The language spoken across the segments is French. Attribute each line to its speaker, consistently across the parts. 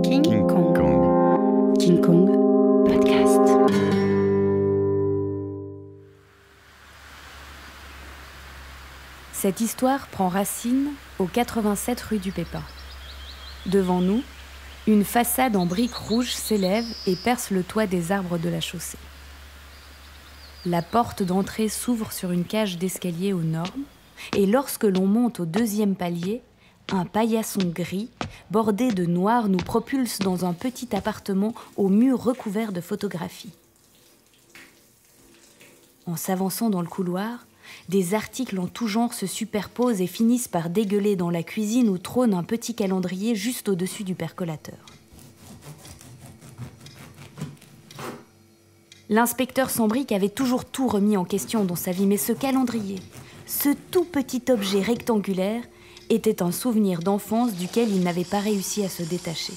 Speaker 1: King Kong. King Kong Podcast. Cette histoire prend racine au 87 rue du Pépin. Devant nous, une façade en briques rouges s'élève et perce le toit des arbres de la chaussée. La porte d'entrée s'ouvre sur une cage d'escalier aux normes, et lorsque l'on monte au deuxième palier, un paillasson gris, bordé de noir, nous propulse dans un petit appartement aux murs recouverts de photographies. En s'avançant dans le couloir, des articles en tout genre se superposent et finissent par dégueuler dans la cuisine où trône un petit calendrier juste au-dessus du percolateur. L'inspecteur Sambric avait toujours tout remis en question dans sa vie, mais ce calendrier, ce tout petit objet rectangulaire, était un souvenir d'enfance duquel il n'avait pas réussi à se détacher.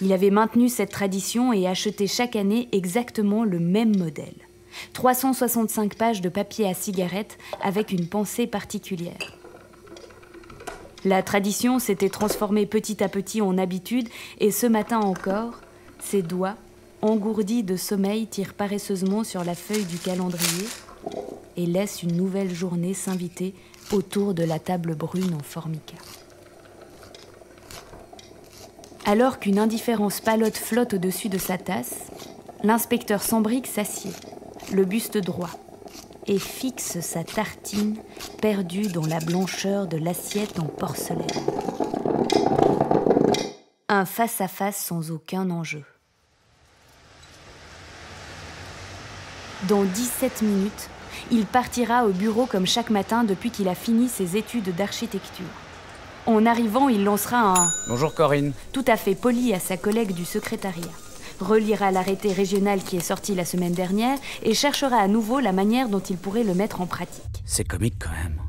Speaker 1: Il avait maintenu cette tradition et acheté chaque année exactement le même modèle. 365 pages de papier à cigarette avec une pensée particulière. La tradition s'était transformée petit à petit en habitude et ce matin encore, ses doigts, engourdis de sommeil, tirent paresseusement sur la feuille du calendrier et laissent une nouvelle journée s'inviter autour de la table brune en formica. Alors qu'une indifférence palote flotte au-dessus de sa tasse, l'inspecteur Sambric s'assied, le buste droit, et fixe sa tartine perdue dans la blancheur de l'assiette en porcelaine. Un face-à-face sans aucun enjeu. Dans 17 minutes, il partira au bureau comme chaque matin depuis qu'il a fini ses études d'architecture. En arrivant, il lancera un «
Speaker 2: Bonjour Corinne »
Speaker 1: tout à fait poli à sa collègue du secrétariat, relira l'arrêté régional qui est sorti la semaine dernière et cherchera à nouveau la manière dont il pourrait le mettre en pratique.
Speaker 2: C'est comique quand même.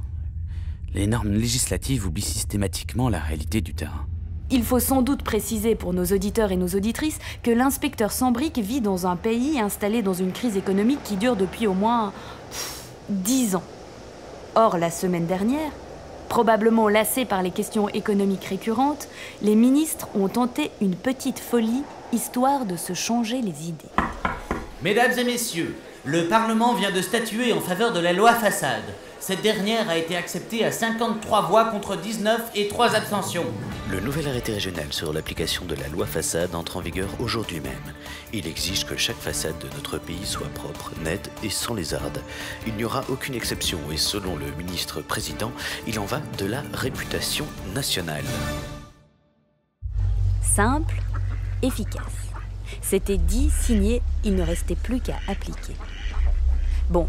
Speaker 2: Les normes législatives oublient systématiquement la réalité du terrain.
Speaker 1: Il faut sans doute préciser pour nos auditeurs et nos auditrices que l'inspecteur Sambric vit dans un pays installé dans une crise économique qui dure depuis au moins 10 ans. Or, la semaine dernière, probablement lassés par les questions économiques récurrentes, les ministres ont tenté une petite folie histoire de se changer les idées.
Speaker 3: Mesdames et messieurs, le Parlement vient de statuer en faveur de la loi façade. Cette dernière a été acceptée à 53 voix contre 19 et 3 abstentions.
Speaker 4: Le nouvel arrêté régional sur l'application de la loi façade entre en vigueur aujourd'hui même. Il exige que chaque façade de notre pays soit propre, nette et sans lézardes. Il n'y aura aucune exception et selon le ministre-président, il en va de la réputation nationale.
Speaker 1: Simple, efficace. C'était dit, signé, il ne restait plus qu'à appliquer. Bon,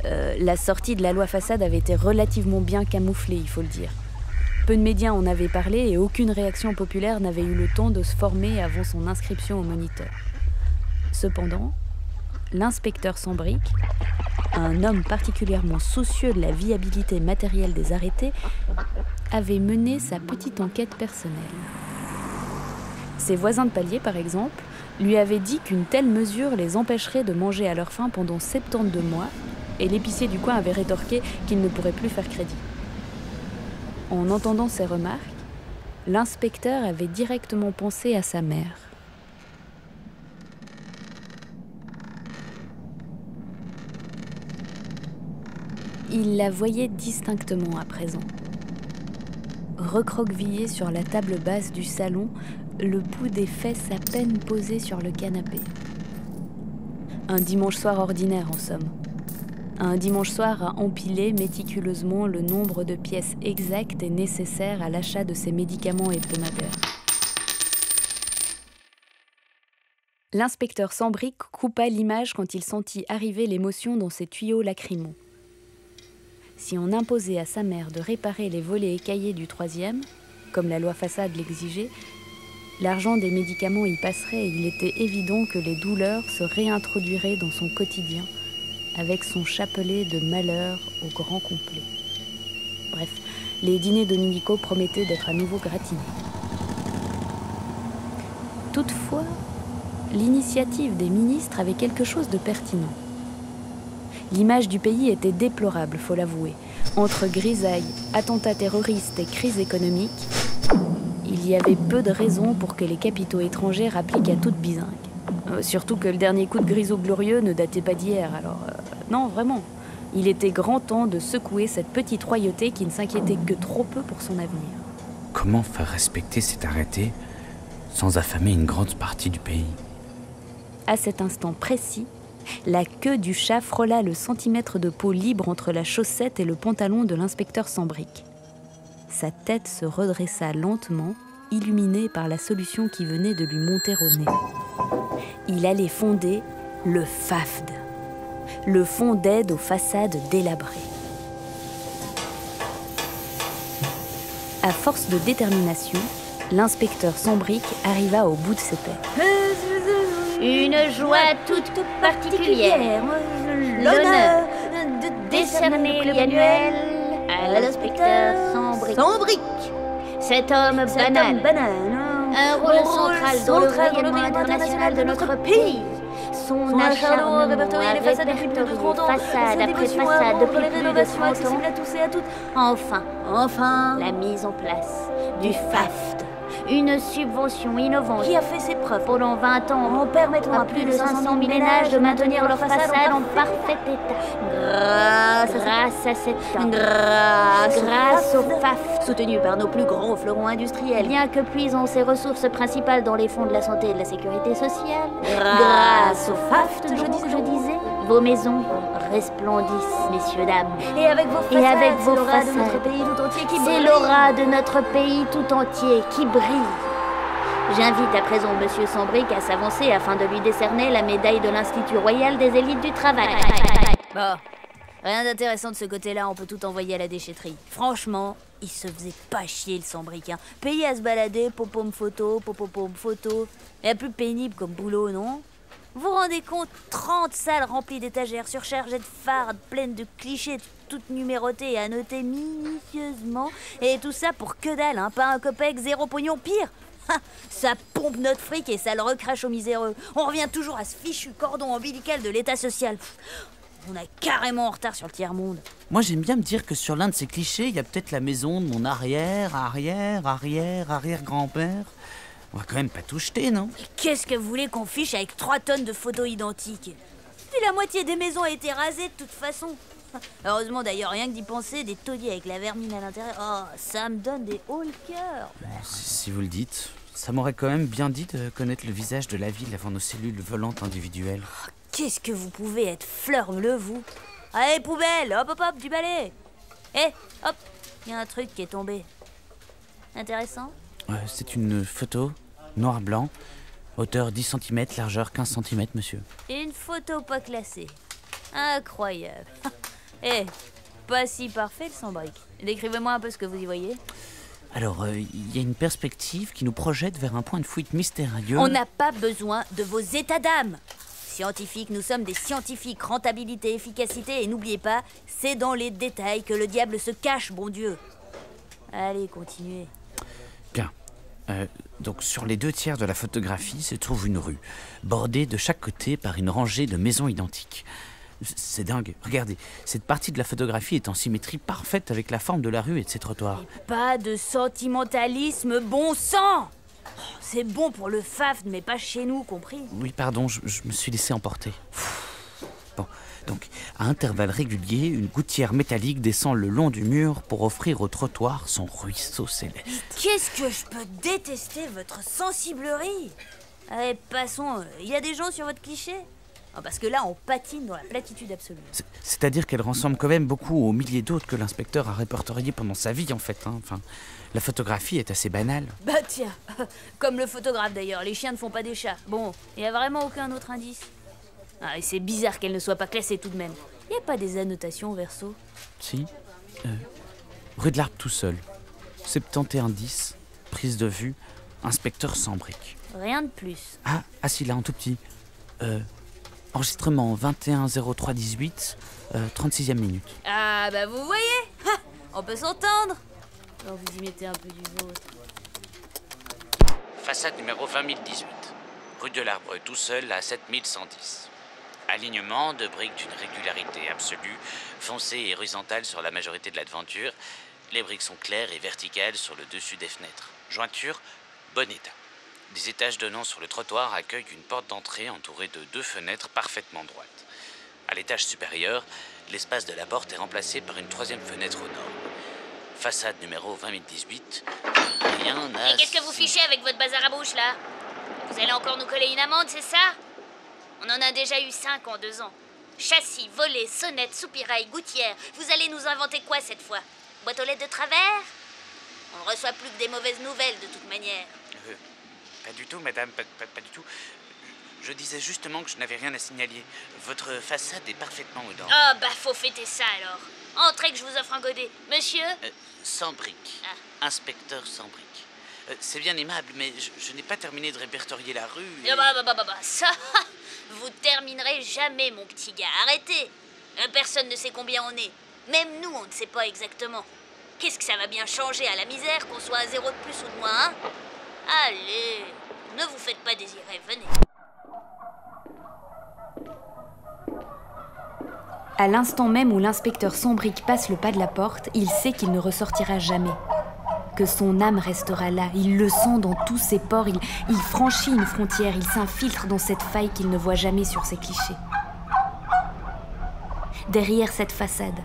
Speaker 1: la sortie de la loi façade avait été relativement bien camouflée, il faut le dire. Peu de médias en avaient parlé et aucune réaction populaire n'avait eu le temps de se former avant son inscription au Moniteur. Cependant, l'inspecteur Sambric, un homme particulièrement soucieux de la viabilité matérielle des arrêtés, avait mené sa petite enquête personnelle. Ses voisins de palier, par exemple, lui avaient dit qu'une telle mesure les empêcherait de manger à leur faim pendant 72 mois, et l'épicier du coin avait rétorqué qu'il ne pourrait plus faire crédit. En entendant ces remarques, l'inspecteur avait directement pensé à sa mère. Il la voyait distinctement à présent. Recroquevillée sur la table basse du salon, le bout des fesses à peine posé sur le canapé. Un dimanche soir ordinaire, en somme. Un dimanche soir à empiler méticuleusement le nombre de pièces exactes et nécessaires à l'achat de ses médicaments hebdomadaires. L'inspecteur Sambric coupa l'image quand il sentit arriver l'émotion dans ses tuyaux lacrymaux. Si on imposait à sa mère de réparer les volets écaillés du 3e, comme la loi façade l'exigeait, l'argent des médicaments y passerait et il était évident que les douleurs se réintroduiraient dans son quotidien, avec son chapelet de malheur au grand complet. Bref, les dîners dominicaux promettaient d'être à nouveau gratinés. Toutefois, l'initiative des ministres avait quelque chose de pertinent. L'image du pays était déplorable, faut l'avouer. Entre grisailles, attentats terroristes et crise économique, il y avait peu de raisons pour que les capitaux étrangers appliquent à toute bizingue. Surtout que le dernier coup de grisot glorieux ne datait pas d'hier, alors... non, vraiment. Il était grand temps de secouer cette petite royauté qui ne s'inquiétait que trop peu pour son avenir.
Speaker 2: Comment faire respecter cet arrêté sans affamer une grande partie du pays?
Speaker 1: À cet instant précis, la queue du chat frôla le centimètre de peau libre entre la chaussette et le pantalon de l'inspecteur sans briques. Sa tête se redressa lentement, illuminée par la solution qui venait de lui monter au nez. Il allait fonder le FAFD, le Fonds d'aide aux façades délabrées. À force de détermination, l'inspecteur sans briques arriva au bout de ses peines.
Speaker 5: Une joie toute particulière, l'honneur de décerner le annuel à l'inspecteur sans briques. Cet homme banal, un rôle central dans le rayonnement international de notre pays. Son acharnement à répertorier les façades depuis plus de 30 ans, façade après façade depuis plus de 30 ans. À tous et à toutes. Enfin, la mise en place du FAFD. Une subvention innovante qui a fait ses preuves pendant 20 ans en permettant à plus de 500 000 ménages de maintenir leur façade en parfait état. Grâce au FAFD, soutenu par nos plus grands fleurons industriels, bien que puisant ses ressources principales dans les fonds de la santé et de la sécurité sociale. Grâce au FAFD, je disais, vos maisons resplendissent, messieurs, dames. Et avec vos façades, c'est l'aura de notre pays tout entier qui brille. J'invite à présent Monsieur Sambric à s'avancer afin de lui décerner la médaille de l'Institut Royal des Élites du Travail.
Speaker 1: Bon, rien d'intéressant de ce côté-là, on peut tout envoyer à la déchetterie. Franchement, il se faisait pas chier le Sambric, hein. Payé à se balader, popom photo. Et plus pénible comme boulot, non? Vous vous rendez compte, 30 salles remplies d'étagères surchargées de fardes, pleines de clichés, toutes numérotées et annotées minutieusement. Et tout ça pour que dalle, hein, pas un copec, zéro pognon, pire. Ça pompe notre fric et ça le recrache aux miséreux. On revient toujours à ce fichu cordon ombilical de l'état social. On est carrément en retard sur le tiers-monde.
Speaker 3: Moi, j'aime bien me dire que sur l'un de ces clichés, il y a peut-être la maison de mon arrière-grand-père. On va quand même pas tout jeter, non?
Speaker 1: Qu'est-ce que vous voulez qu'on fiche avec 3 tonnes de photos identiques? Puis la moitié des maisons a été rasée de toute façon. Heureusement d'ailleurs, rien que d'y penser, des taudis avec la vermine à l'intérieur, oh, ça me donne des hauts le cœur.
Speaker 2: Si vous le dites, ça m'aurait quand même bien dit de connaître le visage de la ville avant nos cellules volantes individuelles.
Speaker 1: Oh, qu'est-ce que vous pouvez être fleur-bleu, vous? Allez, poubelle, hop, du balai. Hop, il y a un truc qui est tombé. Intéressant?
Speaker 2: C'est une photo, noir-blanc, hauteur 10 cm, largeur 15 cm, monsieur.
Speaker 1: Une photo pas classée. Incroyable. Pas si parfait le Sambric. Décrivez-moi un peu ce que vous y voyez.
Speaker 2: Alors, il y a une perspective qui nous projette vers un point de fuite mystérieux.
Speaker 1: On n'a pas besoin de vos états d'âme. Scientifiques, nous sommes des scientifiques. Rentabilité, efficacité, et n'oubliez pas, c'est dans les détails que le diable se cache, bon Dieu. Allez, continuez.
Speaker 2: Bien. Donc sur les 2 tiers de la photographie se trouve une rue, bordée de chaque côté par une rangée de maisons identiques. C'est dingue, regardez, cette partie de la photographie est en symétrie parfaite avec la forme de la rue et de ses trottoirs.
Speaker 1: Et pas de sentimentalisme, bon sang! C'est bon pour le FAFD, mais pas chez nous, compris?
Speaker 2: Oui, pardon, je me suis laissé emporter. Bon, donc, à intervalles réguliers, une gouttière métallique descend le long du mur pour offrir au trottoir son ruisseau céleste.
Speaker 1: Qu'est-ce que je peux détester votre sensiblerie? Allez, passons, il y a des gens sur votre cliché? Parce que là, on patine dans la platitude absolue.
Speaker 2: C'est-à-dire qu'elle ressemble quand même beaucoup aux milliers d'autres que l'inspecteur a répertoriés pendant sa vie, en fait. Enfin, la photographie est assez banale.
Speaker 1: Bah tiens, comme le photographe d'ailleurs, les chiens ne font pas des chats. Bon, il n'y a vraiment aucun autre indice. Et c'est bizarre qu'elle ne soit pas classée tout de même. Il n'y a pas des annotations, verso?
Speaker 2: Si. Rue de l'Arbre tout seul. 7110, prise de vue, inspecteur sans briques.
Speaker 1: Rien de plus.
Speaker 2: Ah, si, là, en tout petit. Enregistrement 21-03-18, 36e minute.
Speaker 1: Ah, bah vous voyez, on peut s'entendre. Alors vous y mettez un peu du vôtre.
Speaker 2: Façade numéro 20018, rue de l'Arbre tout seul à 7110. Alignement de briques d'une régularité absolue, foncée et horizontale sur la majorité de la devanture. Les briques sont claires et verticales sur le dessus des fenêtres. Jointure, bon état. Des étages donnant sur le trottoir accueillent une porte d'entrée entourée de 2 fenêtres parfaitement droites. À l'étage supérieur, l'espace de la porte est remplacé par une 3e fenêtre au nord. Façade numéro 20018, rien à...
Speaker 5: Et qu'est-ce que vous fichez avec votre bazar à bouche, là? Vous allez encore nous coller une amende, c'est ça? On en a déjà eu 5 en 2 ans. Châssis, volets, sonnettes, soupirail, gouttières. Vous allez nous inventer quoi cette fois? Boîte aux lettres de travers? On ne reçoit plus que des mauvaises nouvelles de toute manière.
Speaker 2: Pas du tout, madame, pas du tout. Je disais justement que je n'avais rien à signaler. Votre façade est parfaitement aux normes.
Speaker 5: Oh, bah faut fêter ça alors. Entrez que je vous offre un godet. Monsieur?
Speaker 2: Sambric. Inspecteur Sambric. C'est bien aimable, mais je n'ai pas terminé de répertorier la rue et...
Speaker 5: Ça, vous terminerez jamais, mon petit gars. Arrêtez. Personne ne sait combien on est. Même nous, on ne sait pas exactement. Qu'est-ce que ça va bien changer à la misère qu'on soit à 0 de plus ou de moins, hein? Allez, ne vous faites pas désirer, venez.
Speaker 1: À l'instant même où l'inspecteur Sambric passe le pas de la porte, il sait qu'il ne ressortira jamais. Que son âme restera là, il le sent dans tous ses pores, il franchit une frontière, il s'infiltre dans cette faille qu'il ne voit jamais sur ses clichés. Derrière cette façade,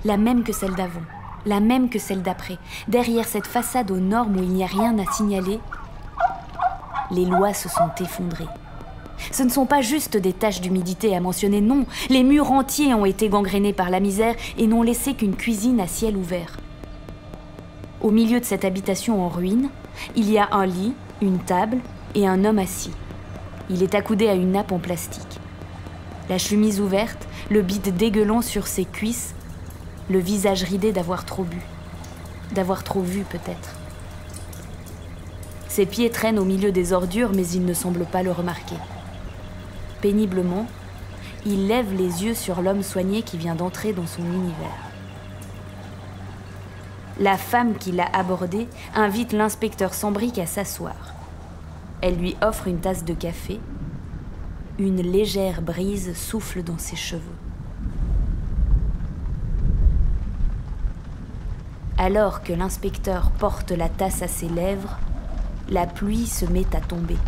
Speaker 1: la même que celle d'avant, la même que celle d'après, derrière cette façade aux normes où il n'y a rien à signaler, les lois se sont effondrées. Ce ne sont pas juste des taches d'humidité à mentionner, non, les murs entiers ont été gangrénés par la misère et n'ont laissé qu'une cuisine à ciel ouvert. Au milieu de cette habitation en ruine, il y a un lit, une table et un homme assis. Il est accoudé à une nappe en plastique. La chemise ouverte, le bide dégueulant sur ses cuisses, le visage ridé d'avoir trop bu. D'avoir trop vu peut-être. Ses pieds traînent au milieu des ordures, mais il ne semble pas le remarquer. Péniblement, il lève les yeux sur l'homme soigné qui vient d'entrer dans son univers. La femme qui l'a abordé invite l'inspecteur Sambric à s'asseoir. Elle lui offre une tasse de café. Une légère brise souffle dans ses cheveux. Alors que l'inspecteur porte la tasse à ses lèvres, la pluie se met à tomber.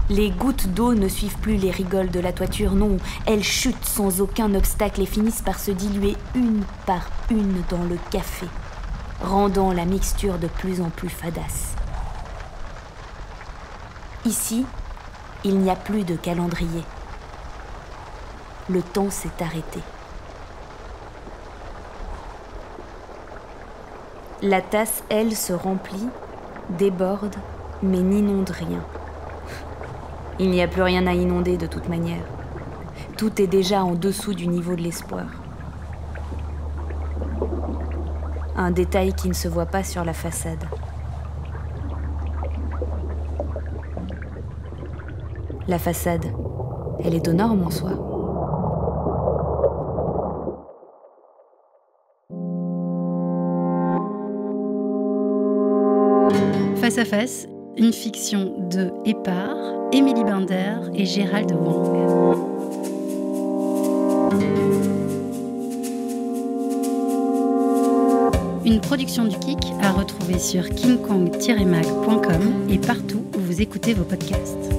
Speaker 1: Les gouttes d'eau ne suivent plus les rigoles de la toiture, non, elles chutent sans aucun obstacle et finissent par se diluer une par une dans le café, rendant la mixture de plus en plus fadasse. Ici, il n'y a plus de calendrier. Le temps s'est arrêté. La tasse, elle, se remplit, déborde, mais n'inonde rien. Il n'y a plus rien à inonder de toute manière. Tout est déjà en dessous du niveau de l'espoir. Un détail qui ne se voit pas sur la façade. La façade, elle est aux normes en soi.
Speaker 6: Face à face, une fiction de et par Émilie Binder et Gérald Wang. Une production du Kik à retrouver sur kingkong-mag.com et partout où vous écoutez vos podcasts.